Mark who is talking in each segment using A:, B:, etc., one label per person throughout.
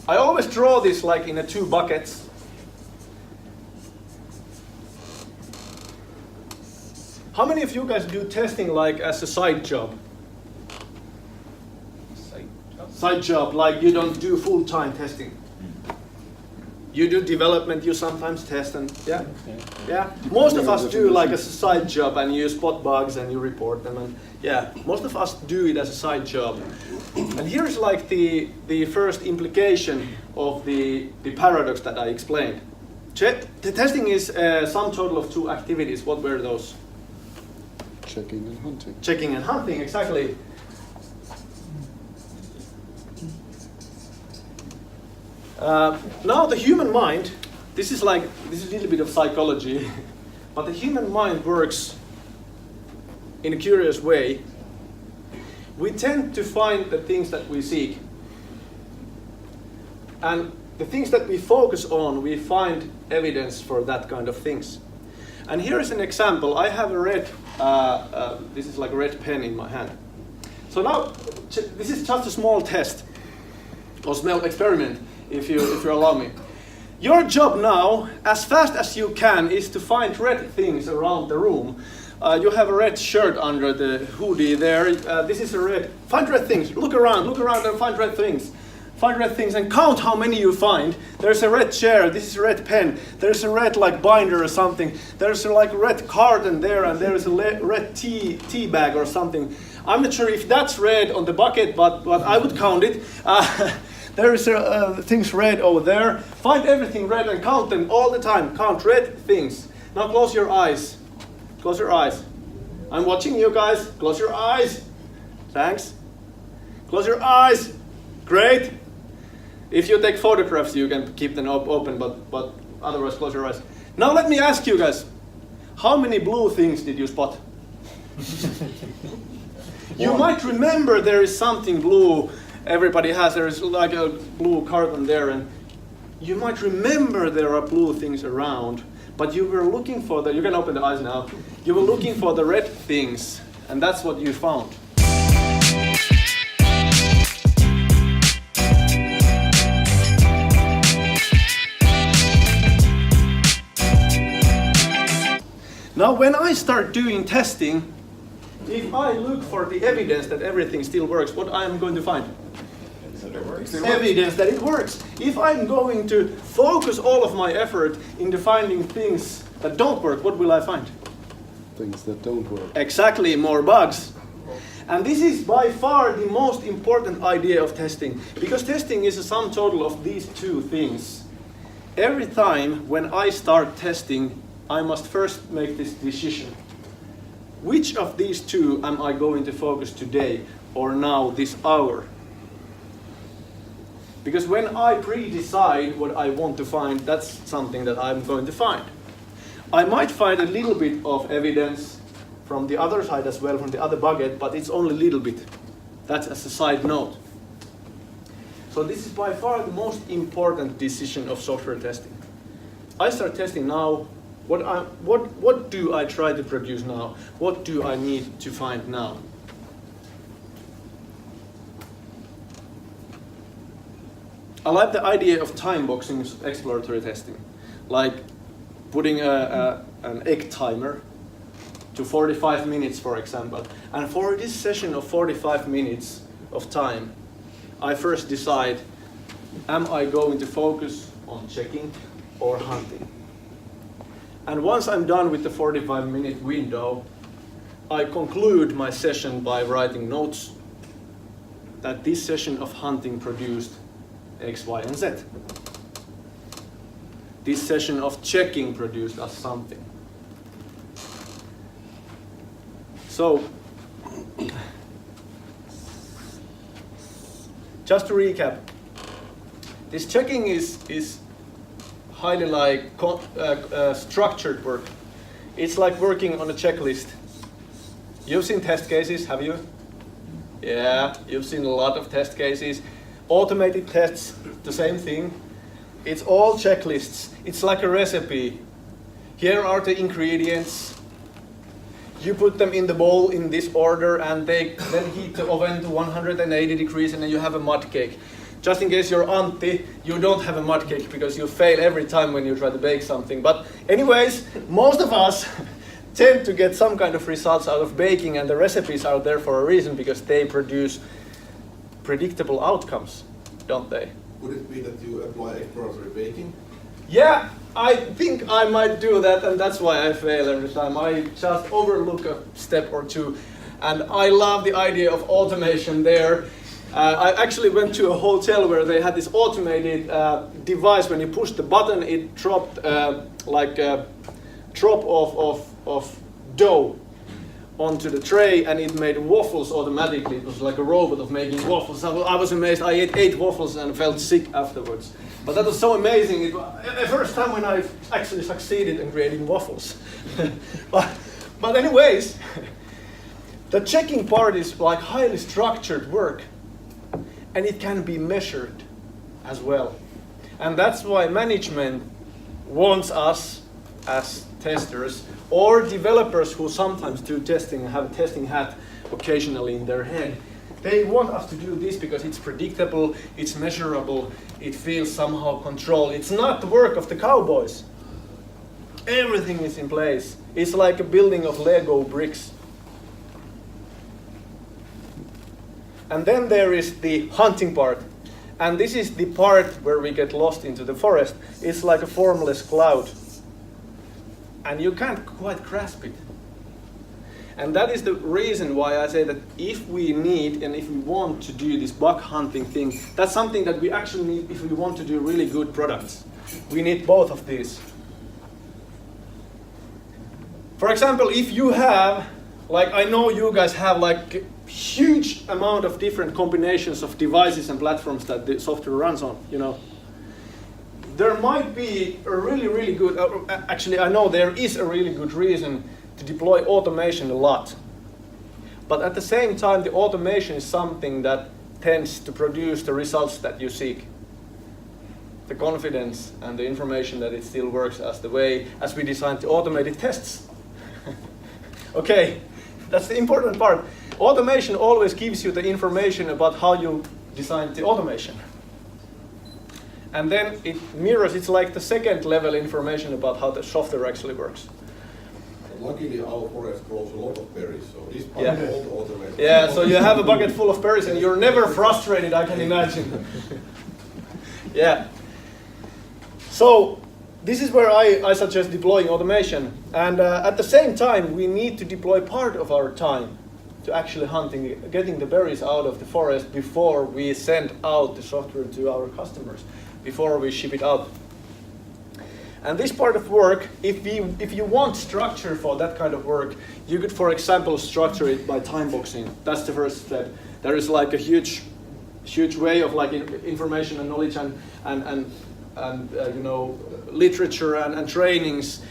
A: I always draw this like in a two buckets. How many of you guys do testing like as a side job? Side job, like you don't do full-time testing. You do development, you sometimes test, and yeah. Most of us do like as a side job, and you spot bugs and you report them, and yeah, most of us do it as a side job. And here's like the first implication of the paradox that I explained. The testing is sum total of two activities. What were those?
B: Checking and hunting.
A: Checking and hunting, exactly. Now the human mind, this is a little bit of psychology, but the human mind works in a curious way. We tend to find the things that we seek. And the things that we focus on, we find evidence for that kind of things. And here is an example. I have a red, this is like a red pen in my hand. So now, this is just a small test, or small experiment, if you allow me. Your job now, as fast as you can, is to find red things around the room. You have a red shirt under the hoodie there. This is a red. Find red things. Look around and find red things. Find red things and count how many you find. There's a red chair. This is a red pen. There's a red like binder or something. There's a like red carton there, and there's a red tea bag or something. I'm not sure if that's red on the bucket, but I would count it. There is things red over there. Find everything red and count them all the time. Count red things. Now close your eyes. Close your eyes. I'm watching you guys. Close your eyes. Thanks. Close your eyes. Great. If you take photographs, you can keep them open, but otherwise close your eyes. Now let me ask you guys, how many blue things did you spot? You might remember there is something blue. Everybody has, there is like a blue carton there, and you might remember there are blue things around, but you were looking for you can open the eyes now, you were looking for the red things, and that's what you found. Now when I start doing testing, if I look for the evidence that everything still works, what I am going to find? Evidence that it works. If I'm going to focus all of my effort into finding things that don't work, what will I find?
B: Things that don't work.
A: Exactly, more bugs. And this is by far the most important idea of testing, because testing is a sum total of these two things. Every time when I start testing, I must first make this decision. Which of these two am I going to focus today, or now, this hour? Because when I pre-decide what I want to find, that's something that I'm going to find. I might find a little bit of evidence from the other side as well, from the other bucket, but it's only a little bit. That's as a side note. So this is by far the most important decision of software testing. I start testing now. What do I try to produce now? What do I need to find now? I like the idea of time boxing exploratory testing, like putting an egg timer to 45 minutes, for example. And for this session of 45 minutes of time, I first decide, am I going to focus on checking or hunting? And once I'm done with the 45-minute window, I conclude my session by writing notes that this session of hunting produced X, Y, and Z. This session of checking produced us something. So, just to recap, this checking is highly like structured work. It's like working on a checklist. You've seen test cases, have you? Yeah, you've seen a lot of test cases. Automated tests, the same thing. It's all checklists. It's like a recipe. Here are the ingredients. You put them in the bowl in this order, and they then heat the oven to 180 degrees, and then you have a mud cake. just in case you're Antti, you don't have a mud cake because you fail every time when you try to bake something. But anyways, most of us tend to get some kind of results out of baking, and the recipes are there for a reason because they produce predictable outcomes, don't they?
C: Would it be that you apply exploratory baking?
A: Yeah, I think I might do that, and that's why I fail every time. I just overlook a step or two, and I love the idea of automation there. I actually went to a hotel where they had this automated device. When you push the button, it dropped like a drop of dough onto the tray, and it made waffles automatically. It was like a robot of making waffles. I was amazed. I ate 8 waffles and felt sick afterwards. But that was so amazing. It was the first time when I actually succeeded in creating waffles. but anyways, the checking part is like highly structured work, and it can be measured as well. And that's why management wants us as testers or developers who sometimes do testing and have a testing hat occasionally in their head. They want us to do this because it's predictable, it's measurable, it feels somehow controlled. It's not the work of the cowboys. Everything is in place. It's like a building of Lego bricks. And then there is the hunting part. And this is the part where we get lost into the forest. It's like a formless cloud. And you can't quite grasp it. And that is the reason why I say that if we need and if we want to do this bug hunting thing, that's something that we actually need if we want to do really good products. We need both of these. For example, if you have, like I know you guys have like a huge amount of different combinations of devices and platforms that the software runs on, you know. There might be a really good, actually I know there is a really good reason to deploy automation a lot. But at the same time, the automation is something that tends to produce the results that you seek. The confidence and the information that it still works as the way as we designed the automated tests. Okay, that's the important part. Automation always gives you the information about how you designed the automation. And then it mirrors, it's like the second level information about how the software actually works.
C: Luckily, our forest grows a lot of berries, so despite
A: Yeah.
C: all the automation.
A: Yeah, so you have a bucket full of berries and you're never frustrated, I can imagine. Yeah. So this is where I suggest deploying automation. And at the same time, we need to deploy part of our time to actually hunting, getting the berries out of the forest before we send out the software to our customers, before we ship it out. And this part of work, if you want structure for that kind of work, you could, for example, structure it by time boxing. That's the first step. There is like a huge way of like information and knowledge and you know, literature and trainings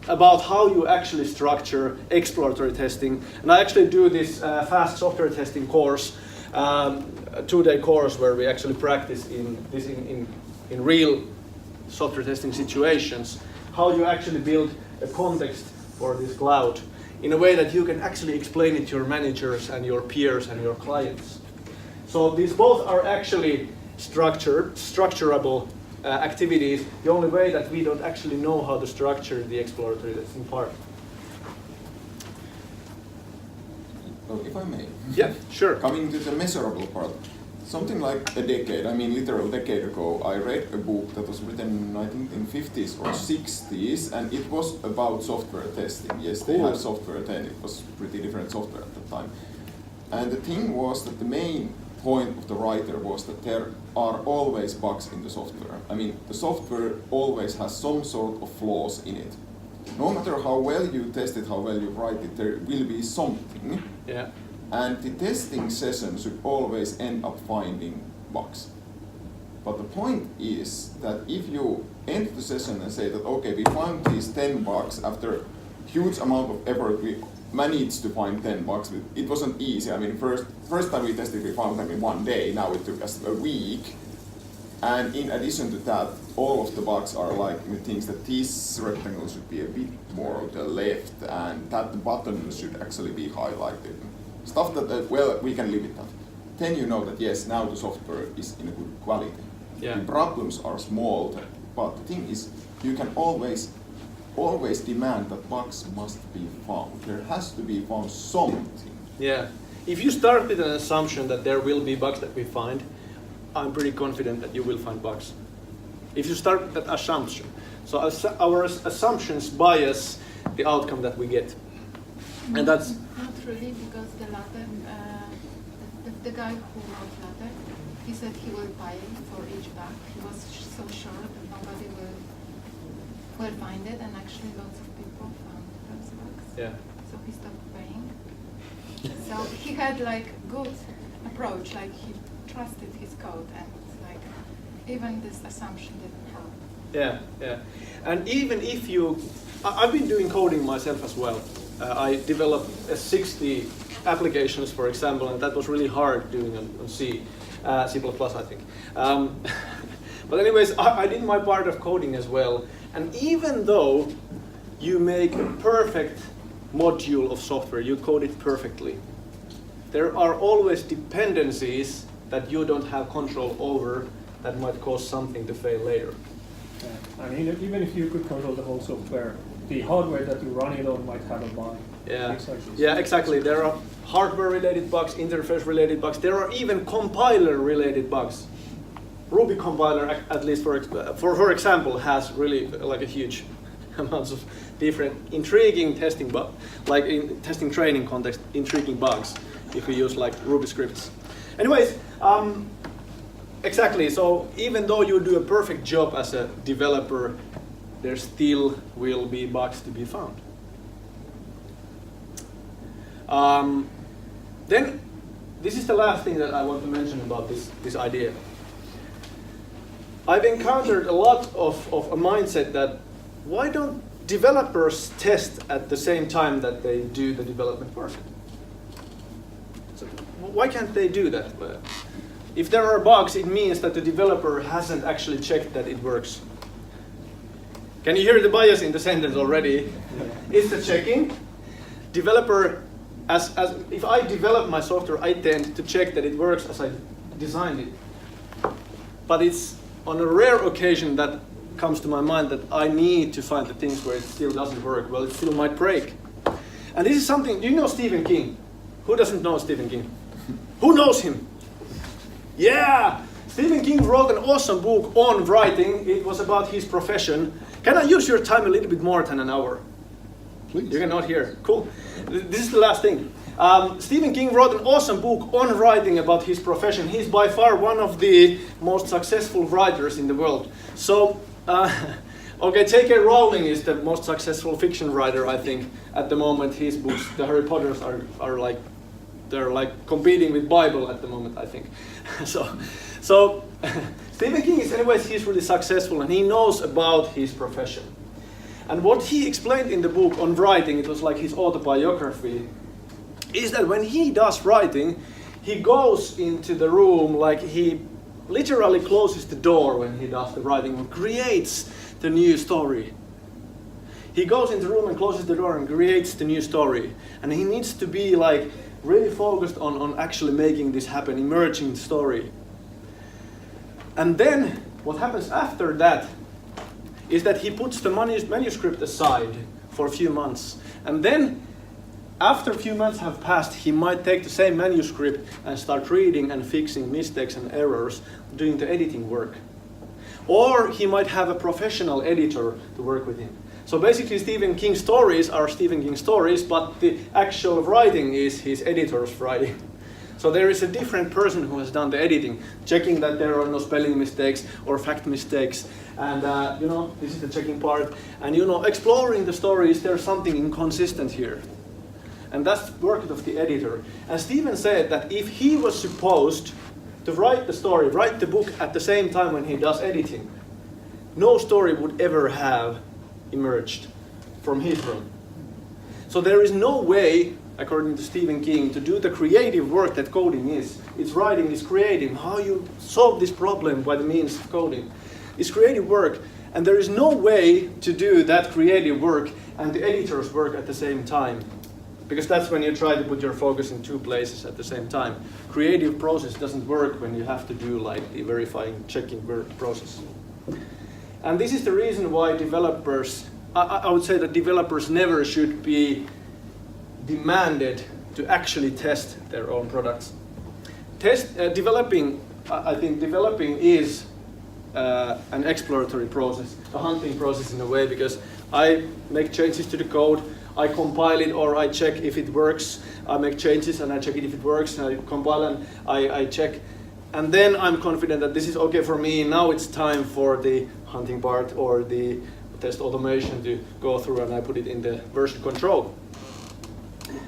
A: about how you actually structure exploratory testing. And I actually do this fast software testing course, a 2-day course where we actually practice in real software testing situations, how you actually build a context for this cloud in a way that you can actually explain it to your managers and your peers and your clients. So these both are actually structurable activities. The only way that we don't actually know how to structure the exploratory testing part.
D: So if I may.
A: Yeah, sure.
D: Coming to the measurable part. Something like a decade, I mean literal decade ago, I read a book that was written, I think, in 50s or 60s, and it was about software testing. Yes, they had software then, it was pretty different software at the time. And the thing was that the main point of the writer was that there are always bugs in the software. I mean, the software always has some sort of flaws in it. No matter how well you test it, how well you write it, there will be something.
A: Yeah.
D: And the testing session should always end up finding bugs. But the point is that if you end the session and say that, okay, we found these 10 bugs after huge amount of effort, we managed to find 10 bugs. It wasn't easy. I mean, first time we tested, we found them in 1 day. Now it took us a week. And in addition to that, all of the bugs are like things that this rectangle should be a bit more to the left, and that button should actually be highlighted. Stuff that, well, we can live with that. then you know that yes, now the software is in a good quality.
A: Yeah.
D: The problems are small, but the thing is, you can always demand that bugs must be found. There has to be found something.
A: Yeah. If you start with an assumption that there will be bugs that we find, I'm pretty confident that you will find bugs. If you start with that assumption. So our assumptions bias the outcome that we get. And that's...
E: Not really, because the latter, the guy who wrote latter, he said he will pay for each bug. He was so sure that nobody will find it, and actually lots of people found those bugs.
A: Yeah.
E: So he stopped paying. So he had like good approach, like he trusted his code, and like even this assumption didn't help.
A: Yeah, yeah. And even if you... I've been doing coding myself as well. I developed 60 applications, for example, and that was really hard doing on C, C++, I think. But anyways, I did my part of coding as well. And even though you make a perfect module of software, you code it perfectly, there are always dependencies that you don't have control over that might cause something to fail later.
F: Yeah. I mean, even if you could control the whole software, the hardware that you run it on might have a bug.
A: Yeah,
F: Things like this.
A: yeah, exactly. There are hardware-related bugs, interface-related bugs. There are even compiler-related bugs. Ruby compiler, at least for example, has really like a huge amounts of different intriguing testing bugs, like in testing training context, intriguing bugs if you use like Ruby scripts. Anyways, exactly. So even though you do a perfect job as a developer, there still will be bugs to be found. Then, this is the last thing that I want to mention about this idea. I've encountered a lot of a mindset that why don't developers test at the same time that they do the development work? So why can't they do that? If there are bugs, it means that the developer hasn't actually checked that it works. Can you hear the bias in the sentence already? It's the checking. Developer, as if I develop my software, I tend to check that it works as I designed it. But it's on a rare occasion that comes to my mind that I need to find the things where it still doesn't work. Well, it still might break. And this is something, do you know Stephen King? Who doesn't know Stephen King? Who knows him? Yeah! Stephen King wrote an awesome book on writing. It was about his profession. Can I use your time a little bit more than an hour?
B: Please.
A: You cannot hear. Cool. This is the last thing. Stephen King wrote an awesome book on writing about his profession. He's by far one of the most successful writers in the world. So, okay, J.K. Rowling is the most successful fiction writer, I think, at the moment. His books, the Harry Potters, are like, they're like competing with Bible at the moment, I think. So Stephen King is, anyways, he's really successful and he knows about his profession. And what he explained in the book on writing, it was like his autobiography, is that when he does writing, he goes into the room, like he literally closes the door when he does the writing and creates the new story. He goes into the room and closes the door and creates the new story. And he needs to be like really focused on actually making this happen, emerging the story. And then what happens after that is that he puts the manuscript aside for a few months. And then after a few months have passed, he might take the same manuscript and start reading and fixing mistakes and errors, doing the editing work. Or he might have a professional editor to work with him. So basically Stephen King's stories are Stephen King's stories, but the actual writing is his editor's writing. So there is a different person who has done the editing, checking that there are no spelling mistakes or fact mistakes. And this is the checking part. And exploring the story, is there something inconsistent here? And that's the work of the editor. And Stephen said that if he was supposed to write the story, write the book at the same time when he does editing, no story would ever have emerged from his room. So there is no way, according to Stephen King, to do the creative work that coding is. It's writing, it's creating. How you solve this problem by the means of coding. It's creative work. And there is no way to do that creative work and the editor's work at the same time. because that's when you try to put your focus in two places at the same time. Creative process doesn't work when you have to do like the verifying, checking process. And this is the reason why developers, I would say that developers never should be demanded to actually test their own products. Developing, I think developing is an exploratory process, a hunting process in a way, because I make changes to the code, I compile it or I check if it works, I make changes and I check it if it works, and I compile and I check, and then I'm confident that this is okay for me. Now it's time for the hunting part or the test automation to go through, and I put it in the version control.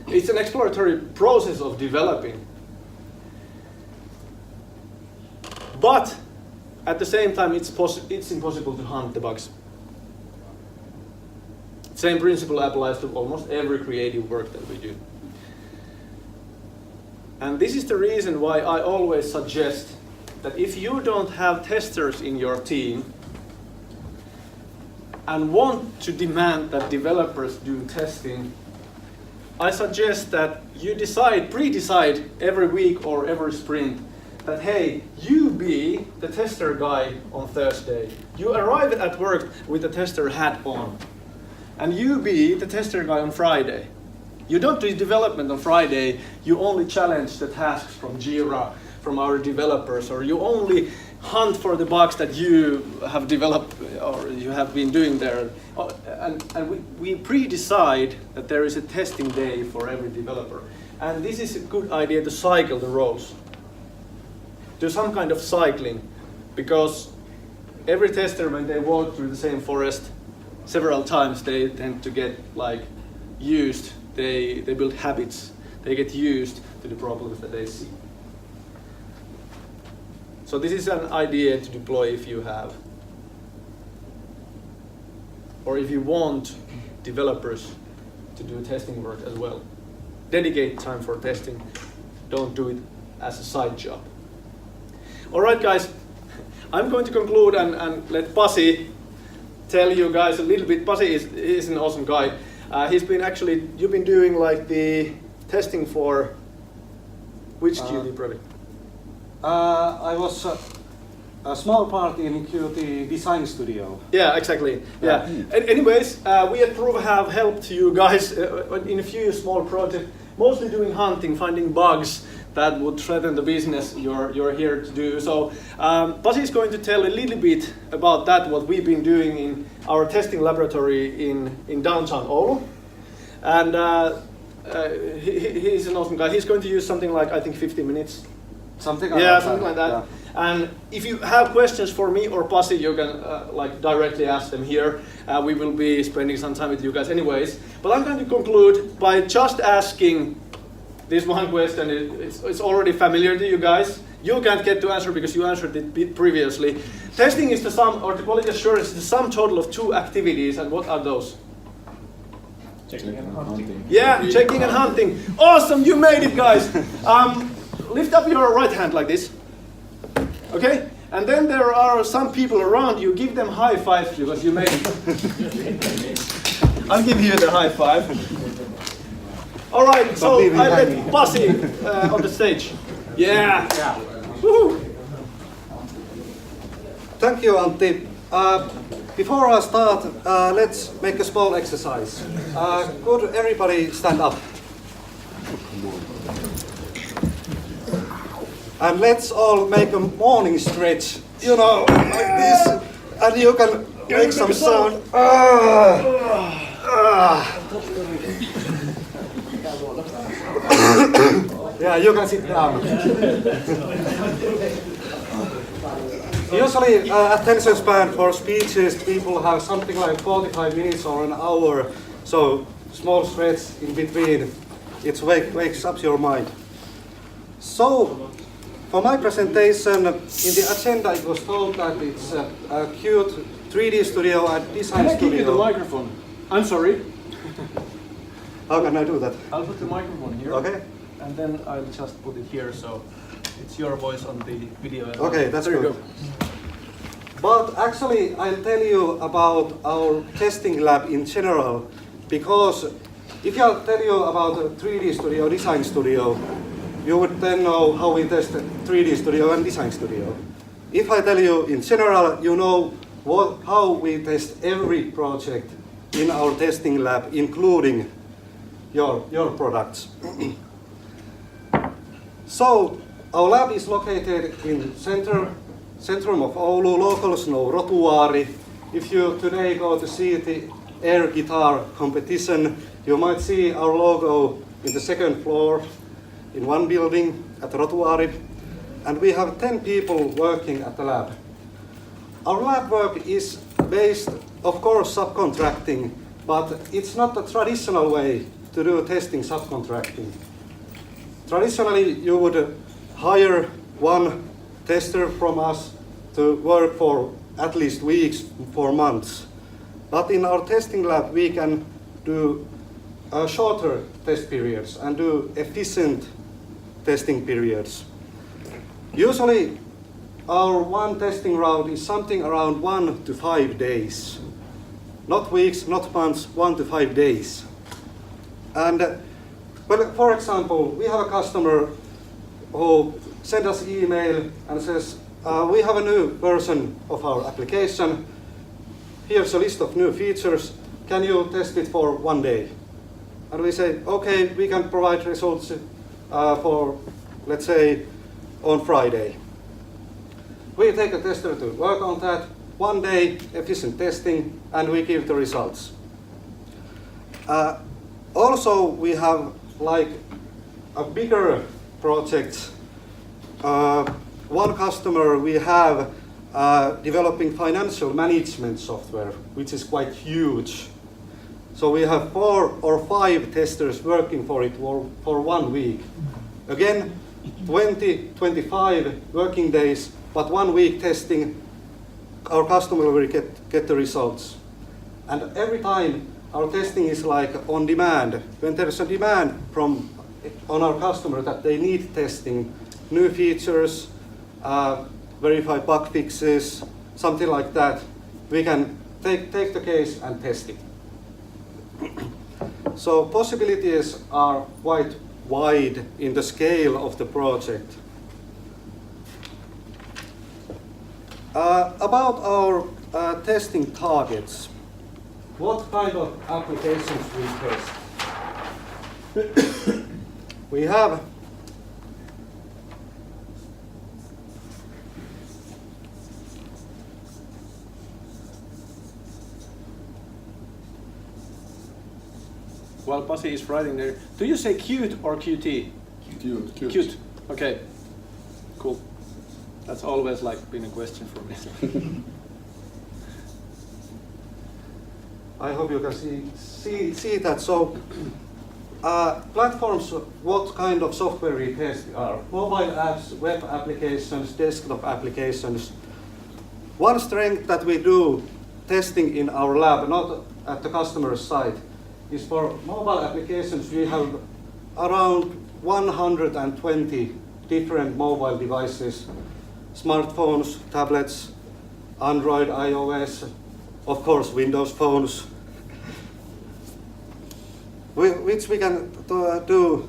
A: It's an exploratory process of developing. But at the same time, it's impossible to hunt the bugs. Same principle applies to almost every creative work that we do. And this is the reason why I always suggest that if you don't have testers in your team and want to demand that developers do testing, I suggest that you pre-decide every week or every sprint that, hey, you be the tester guy on Thursday. You arrive at work with the tester hat on. And you be the tester guy on Friday. You don't do development on Friday, you only challenge the tasks from Jira, from our developers, or you only hunt for the bugs that you have developed or you have been doing there. And we pre-decide that there is a testing day for every developer. And this is a good idea to cycle the roles. Do some kind of cycling, because every tester, when they walk through the same forest several times, they tend to get like used. They build habits. They get used to the problems that they see. So this is an idea to deploy if you have, or if you want developers to do testing work as well. Dedicate time for testing. Don't do it as a side job. All right, guys, I'm going to conclude and let Pasi tell you guys a little bit. Pasi is an awesome guy. You've been doing like the testing for which Qt project?
G: I was a small part in Qt Design Studio.
A: Yeah, exactly. Yeah. Anyways, we at Prova have helped you guys in a few small projects, mostly doing hunting, finding bugs that would threaten the business you're here to do. So Pasi is going to tell a little bit about that, what we've been doing in our testing laboratory in downtown Oulu. And he's an awesome guy. He's going to use something like, I think, 15 minutes.
G: Something like that.
A: Something like that.
G: Yeah.
A: And if you have questions for me or Pasi, you can like directly ask them here. We will be spending some time with you guys anyways. But I'm going to conclude by just asking this one question. It's already familiar to you guys. You can't get to answer because you answered it previously. Testing is the sum, or the quality assurance is the sum total of two activities, and what are those?
F: Checking and hunting.
A: Yeah, checking and hunting. Awesome, you made it, guys. Lift up your right hand like this. Okay? And then there are some people around you. Give them high fives because you made it. I'll give you the high five. All right, so I let Pasi on the stage. Yeah. Woohoo.
G: Thank you, Antti. Before I start, let's make a small exercise. Could everybody stand up? And let's all make a morning stretch, you know, like this. And you can make some sound. Yeah, you can sit down. Usually, attention span for speeches, people have something like 45 minutes or an hour. So, small stretch in between, it wakes up your mind. So, for my presentation, in the agenda it was told that it's a Qt 3D Studio and Design
A: Can I
G: Studio.
A: give you the microphone? I'm sorry.
G: How can I do that?
A: I'll put the microphone here.
G: Okay.
A: And then I'll just put it here so it's your voice on the video.
G: Okay, that's
A: there
G: good.
A: You go.
G: But actually, I'll tell you about our testing lab in general, because if I tell you about a 3D Studio, Design Studio, you would then know how we test 3D Studio and Design Studio. If I tell you in general, you know how we test every project in our testing lab, including your products. So, our lab is located in centrum of Oulu. Locals know Rotuaari. If you today go to see the air guitar competition, you might see our logo in the second floor in one building at Rotuaari. And we have 10 people working at the lab. Our lab work is based, of course, subcontracting, but it's not the traditional way to do testing subcontracting. Traditionally, you would hire one tester from us to work for at least weeks, for months. But in our testing lab, we can do shorter test periods and do efficient testing periods. Usually, our one testing route is something around 1 to 5 days. Not weeks, not months, 1 to 5 days. And, well, for example, we have a customer who sent us an email and says, we have a new version of our application. Here's a list of new features. Can you test it for 1 day? And we say, okay, we can provide results for, let's say, on Friday. We take a tester to work on that, 1 day, efficient testing, and we give the results. Also, we have like a bigger project. One customer we have developing financial management software, which is quite huge. So we have 4 or 5 testers working for it for 1 week. Again, 20, 25 working days, but 1 week testing, our customer will get the results. And every time our testing is like on demand. When there is a demand on our customer that they need testing, new features, verify bug fixes, something like that, we can take the case and test it. So possibilities are quite wide in the scale of the project. About our testing targets, what kind of applications we test? We have
A: While Pasi is writing there, do you say Qt or Qt?
D: Cute.
A: Qt. Okay. Cool. That's always like been a question for me.
G: I hope you can see that. So, platforms, what kind of software we test are mobile apps, web applications, desktop applications. One strength that we do testing in our lab, not at the customer's site, is for mobile applications. We have around 120 different mobile devices, smartphones, tablets, Android, iOS, of course Windows phones, which we can do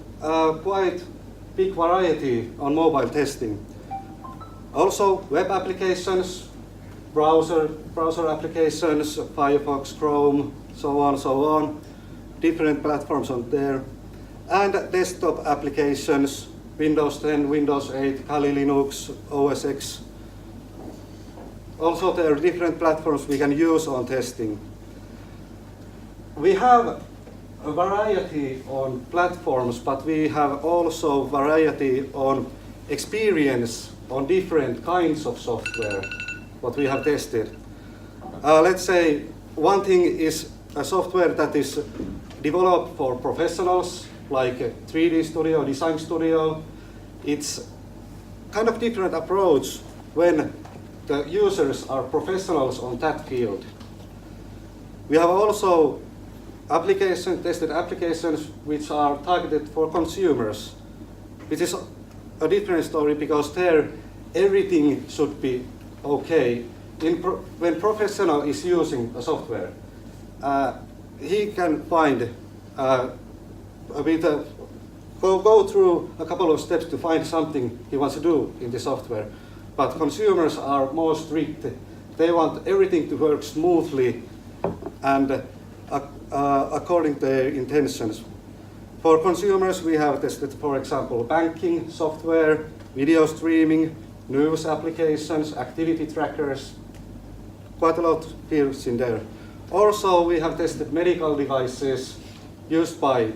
G: quite big variety on mobile testing. Also web applications, browser applications, Firefox, Chrome, so on, different platforms on there. And desktop applications, Windows 10, Windows 8, Kali Linux, OS X. Also there are different platforms we can use on testing. We have a variety on platforms, but we have also variety on experience on different kinds of software, what we have tested. Let's say one thing is a software that is developed for professionals, like 3D Studio, Design Studio. It's kind of different approach when the users are professionals on that field. We have also tested applications which are targeted for consumers, which is a different story because there everything should be okay. When professional is using a software, he can find go through a couple of steps to find something he wants to do in the software. But consumers are more strict. They want everything to work smoothly and according to their intentions. For consumers, we have tested, for example, banking software, video streaming, news applications, activity trackers, quite a lot of fields in there. Also, we have tested medical devices used by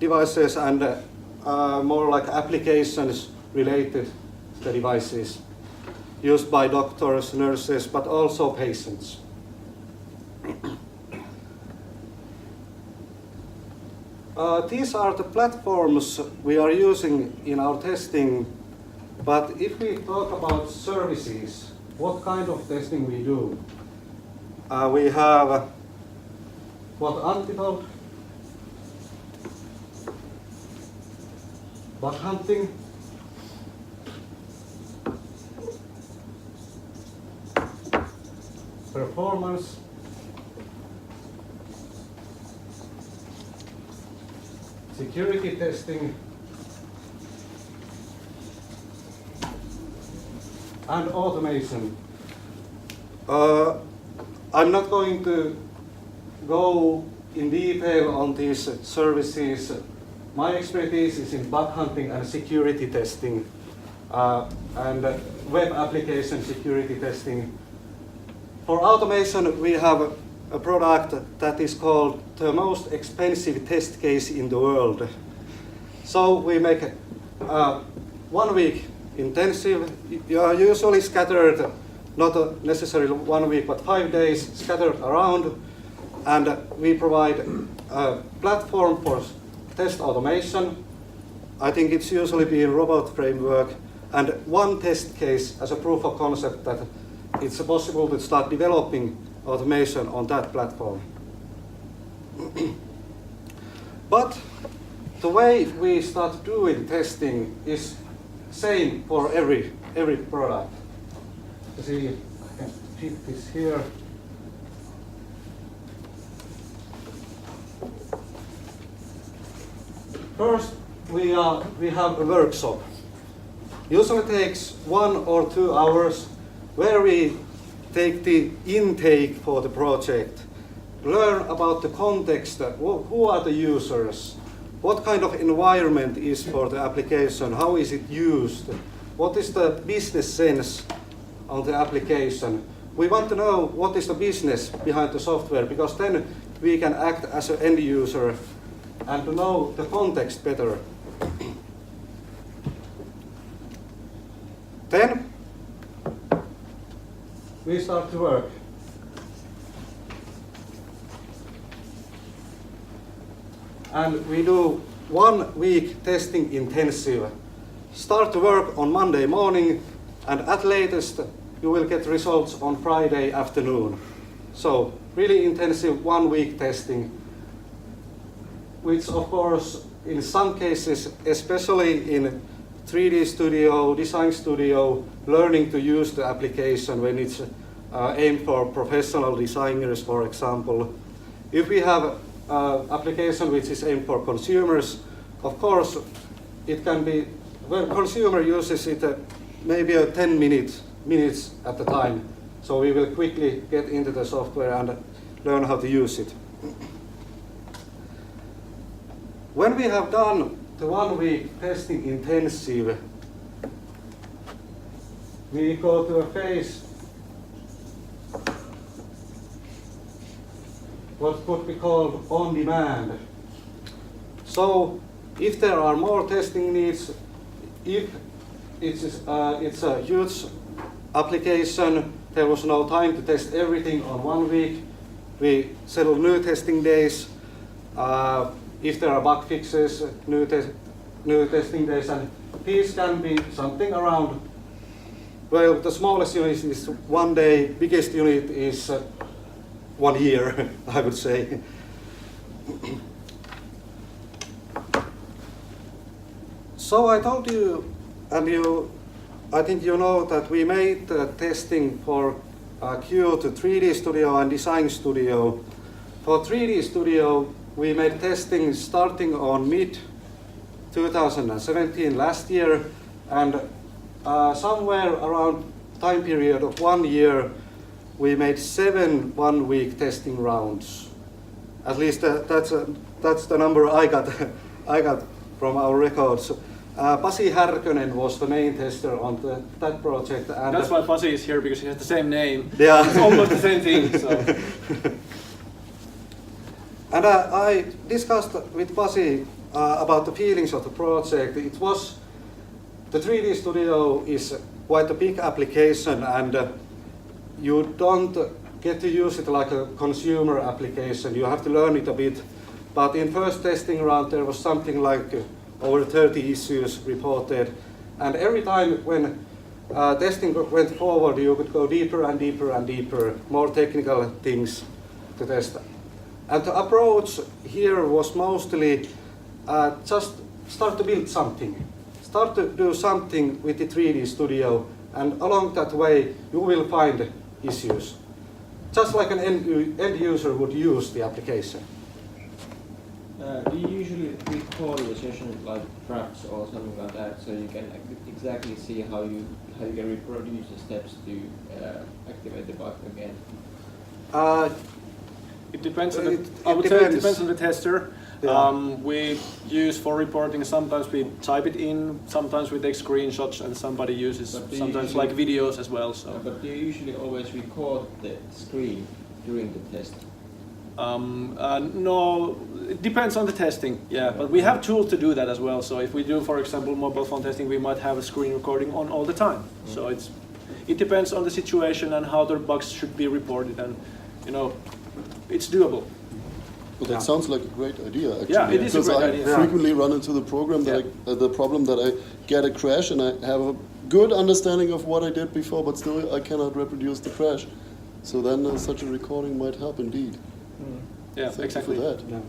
G: devices and more like applications related to the devices used by doctors, nurses, but also patients. These are the platforms we are using in our testing, but if we talk about services, what kind of testing we do? We have what antidote, bug hunting, performance, security testing, and automation. I'm not going to go in detail on these services. My expertise is in bug hunting and security testing, and web application security testing. For automation, we have a product that is called the most expensive test case in the world. So we make 1 week intensive, usually scattered, not necessarily 1 week, but 5 days scattered around, and we provide a platform for test automation. I think it's usually been robot framework, and one test case as a proof of concept that it's possible to start developing automation on that platform. But the way we start doing testing is same for every product. You see, I can fit this here. First, we have a workshop. Usually takes 1 or 2 hours where we take the intake for the project, learn about the context, who are the users, what kind of environment is for the application, how is it used, what is the business sense on the application. We want to know what is the business behind the software, because then we can act as an end user and to know the context better. Then we start to work. And we do 1 week testing intensive. Start to work on Monday morning, and at latest you will get results on Friday afternoon. So really intensive 1 week testing, which of course in some cases, especially in 3D Studio, Design Studio, learning to use the application when it's aimed for professional designers, for example. If we have an application which is aimed for consumers, of course, it can be, when consumer uses it, maybe 10 minutes at a time. So we will quickly get into the software and learn how to use it. When we have done the 1 week testing intensive, we go to a phase what could be called on demand. So if there are more testing needs, if it's a huge application, there was no time to test everything on 1 week, we settle new testing days. If there are bug fixes, new testing days, and these can be something around, well, the smallest unit is 1 day, biggest unit is 1 year, I would say. So I told you, and I think you know that we made the testing for Qt 3D Studio and Design Studio. For 3D Studio, we made testing starting on mid 2017 last year, and somewhere around time period of 1 year, we made 7 one-week testing rounds. At least that's the number I got I got from our records. Pasi Härkönen was the main tester on that project. And
A: That's why Pasi is here, because he has the same name.
G: Yeah.
A: It's almost the same thing. So.
G: And I discussed with Pasi about the feelings of the project. The 3D Studio is quite a big application, and you don't get to use it like a consumer application. You have to learn it a bit. But in first testing round, there was something like over 30 issues reported. And every time when testing went forward, you could go deeper and deeper and deeper, more technical things to test. And the approach here was mostly just start to build something. Start to do something with the 3D Studio, and along that way you will find issues. Just like an end user would use the application.
H: Do you usually record your session like drafts or something like that, so you can exactly see how you can reproduce the steps to activate the bug again?
A: It depends on
G: It
A: depends on the tester.
G: Yeah.
A: We use for reporting, sometimes we type it in, sometimes we take screenshots, and somebody uses
H: But do you
A: sometimes
H: usually-
A: like videos as well. So
H: But do you usually always record the screen during the test?
A: no, it depends on the testing. Yeah, but we have tools to do that as well. So if we do, for example, mobile phone testing, we might have a screen recording on all the time. So it depends on the situation and how the bugs should be reported, and it's doable.
B: But that sounds like a great idea, actually.
A: Yeah, it is a
B: because
A: great
B: I
A: idea.
B: frequently run into the problem that the problem that I get a crash, and I have a good understanding of what I did before, but still I cannot reproduce the crash. So then such a recording might help indeed.
A: Yeah,
B: Thank
A: exactly.
B: you for that.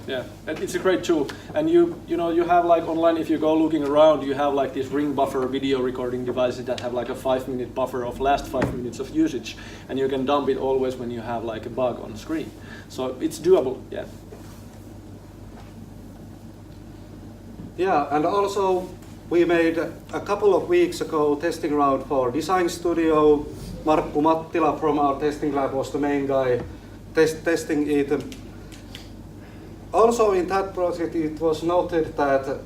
A: Yeah, and it's a great tool. And you have like online, if you go looking around, you have like these ring buffer video recording devices that have like a 5-minute buffer of last 5 minutes of usage, and you can dump it always when you have like a bug on screen. So it's doable. Yeah.
G: Yeah, and also we made a couple of weeks ago testing round for Design Studio. Markku Mattila from our testing lab was the main guy testing it. Also in that project it was noted that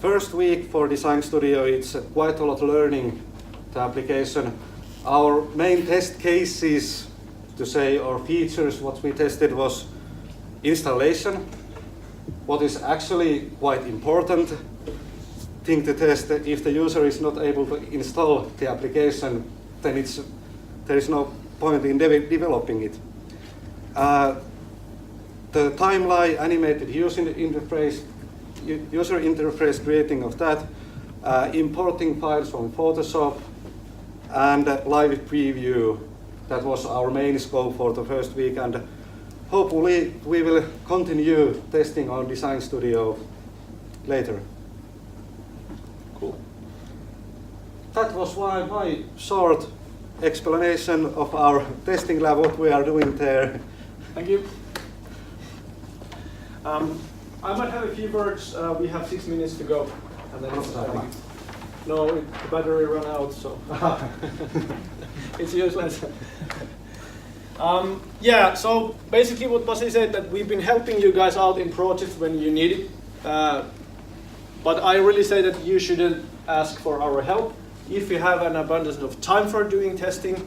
G: first week for Design Studio it's quite a lot learning the application. Our main test cases, to say, or features what we tested was installation, what is actually quite important thing to test. If the user is not able to install the application, then there is no point in developing it. The timeline, animated user interface creating of that, importing files from Photoshop, and live preview. That was our main scope for the first week, and hopefully we will continue testing on Design Studio later.
A: Cool.
G: That was my short explanation of our testing lab, what we are doing there.
A: Thank you. I might have a few words. We have 6 minutes to go, and then it's time. No, the battery ran out, so it's useless. Yeah, so basically what Pasi said, that we've been helping you guys out in projects when you need it. But I really say that you shouldn't ask for our help if you have an abundance of time for doing testing,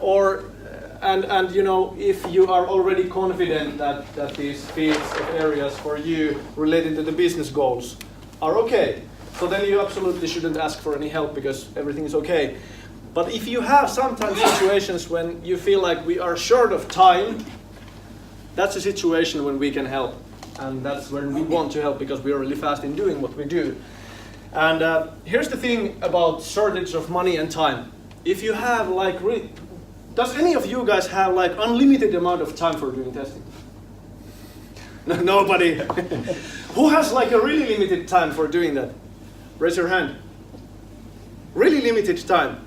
A: or if you are already confident that these fields of areas for you related to the business goals are okay. So then you absolutely shouldn't ask for any help, because everything is okay. But if you have sometimes situations when you feel like we are short of time, that's a situation when we can help. And that's when we want to help, because we are really fast in doing what we do. And here's the thing about shortage of money and time. If you have does any of you guys have like unlimited amount of time for doing testing? No, nobody. Who has like a really limited time for doing that? Raise your hand. Really limited time.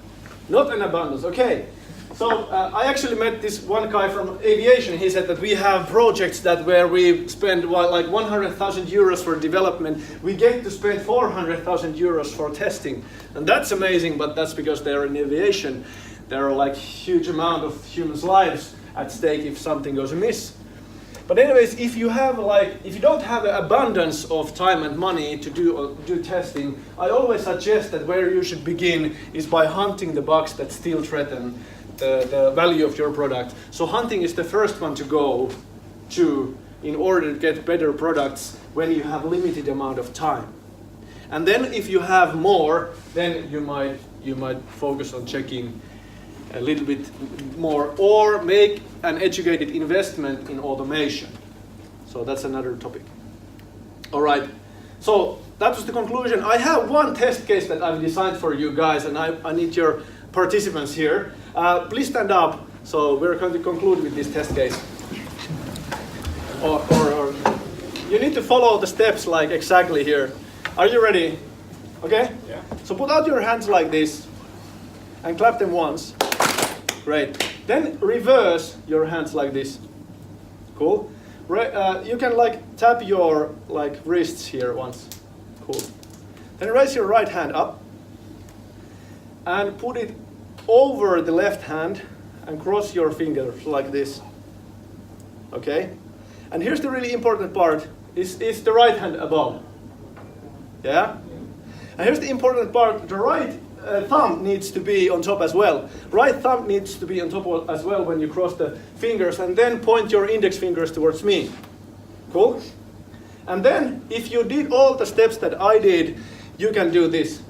A: Not an abundance, okay. So I actually met this one guy from aviation. He said that we have projects that where we spend like 100,000 euros for development. We get to spend 400,000 euros for testing, and that's amazing. But that's because they're in aviation. There are like huge amount of humans' lives at stake if something goes amiss. But anyways, if you don't have an abundance of time and money to do testing, I always suggest that where you should begin is by hunting the bugs that still threaten the value of your product. So hunting is the first one to go to in order to get better products when you have limited amount of time. And then if you have more, then you might focus on checking a little bit more, or make an educated investment in automation. So that's another topic. All right, so that was the conclusion. I have one test case that I've designed for you guys, and I need your participants here. Please stand up. So we're going to conclude with this test case. Or you need to follow the steps like exactly here. Are you ready? Okay?
F: Yeah.
A: So put out your hands like this and clap them once. Great. Then reverse your hands like this. Cool. You can like tap your like wrists here once. Cool. Then raise your right hand up and put it over the left hand and cross your fingers like this. Okay? And here's the really important part. Is the right hand above. Yeah? And here's the important part. The right thumb needs to be on top as well. Right thumb needs to be on top as well when you cross the fingers, and then point your index fingers towards me. Cool? And then, if you did all the steps that I did, you can do this.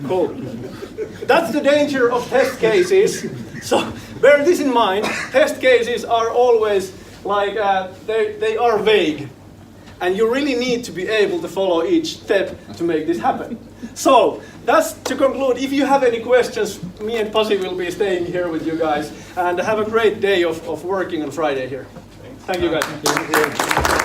A: Cool. That's the danger of test cases. So bear this in mind. Test cases are always like, they are vague. And you really need to be able to follow each step to make this happen. So, that's to conclude. If you have any questions, me and Pasi will be staying here with you guys. And have a great day of working on Friday here. Thank you guys.